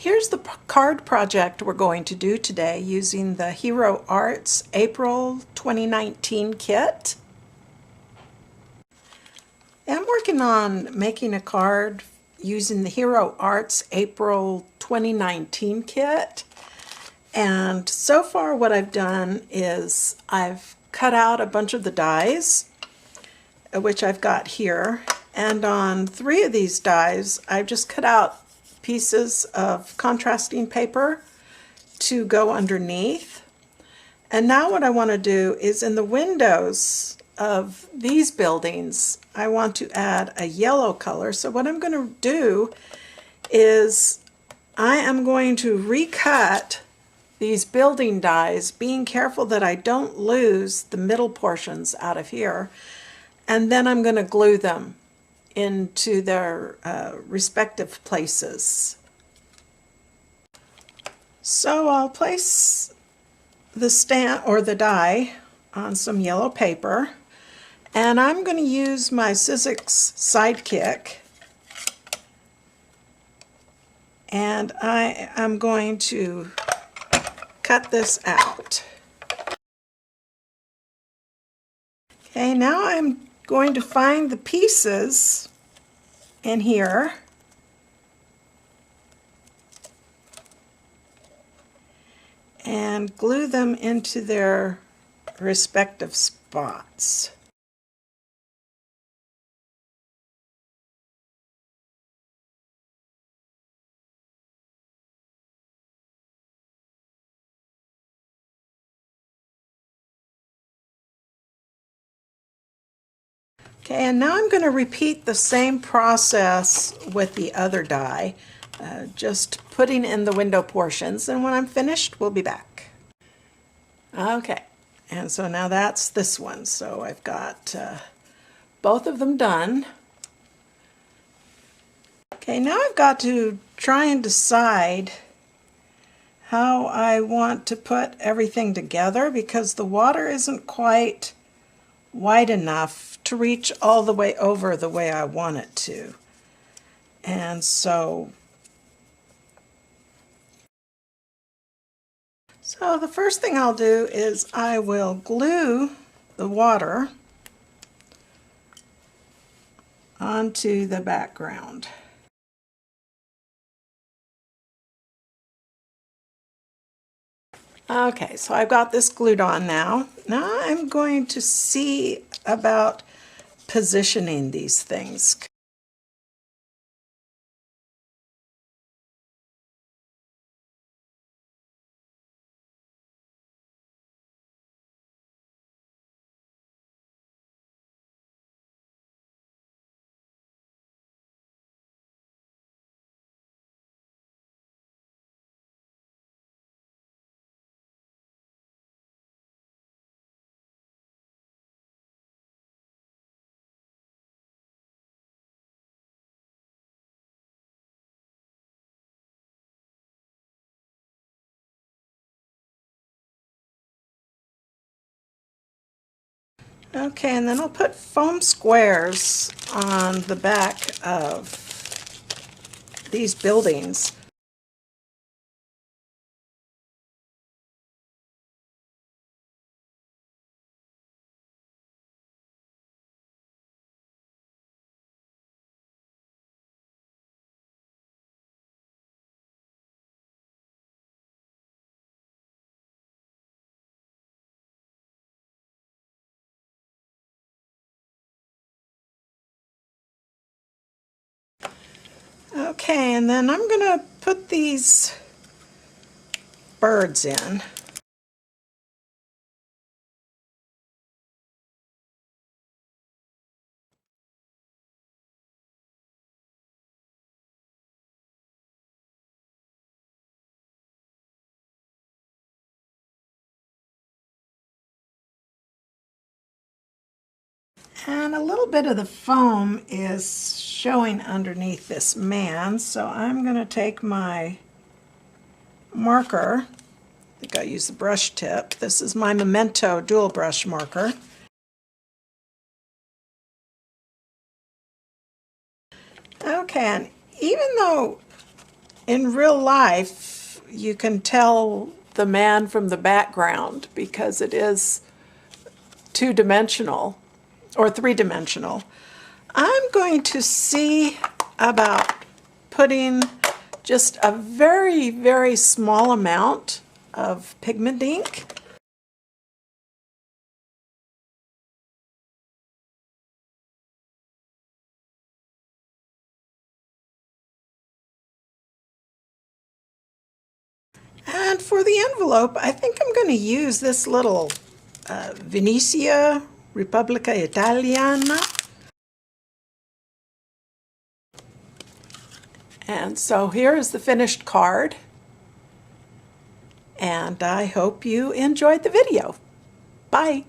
Here's the card project we're going to do today using the Hero Arts April 2019 kit. I'm working on making a card using the Hero Arts April 2019 kit. And so far what I've done is I've cut out a bunch of the dies, which I've got here. And on 3 of these dies, I've just cut out pieces of contrasting paper to go underneath. And now what I want to do is in the windows of these buildings, I want to add a yellow color. So what I'm going to do is I am going to recut these building dies, being careful that I don't lose the middle portions out of here. And then I'm going to glue them into their respective places. So I'll place the stamp or the die on some yellow paper, and I'm going to use my Sizzix Sidekick, and I am going to cut this out. Okay, now I'm going to find the pieces in here and glue them into their respective spots. Okay, and now I'm going to repeat the same process with the other die, just putting in the window portions, and when I'm finished, we'll be back. Okay, and so now that's this one. So I've got both of them done. Okay, now I've got to try and decide how I want to put everything together because the water isn't quite wide enough to reach all the way over the way I want it to. And so the first thing I'll do is I will glue the water onto the background. Okay, so I've got this glued on now. Now I'm going to see about positioning these things. Okay, and then I'll put foam squares on the back of these buildings. Okay, and then I'm going to put these birds in. And a little bit of the foam is showing underneath this man, so I'm going to take my marker. I think I use the brush tip. This is my Memento dual brush marker. Okay, and even though in real life, you can tell the man from the background because it is two-dimensional or three-dimensional. I'm going to see about putting just a very, very small amount of pigment ink. And for the envelope, I think I'm going to use this little Venezia Repubblica Italiana. And so here is the finished card. And I hope you enjoyed the video. Bye.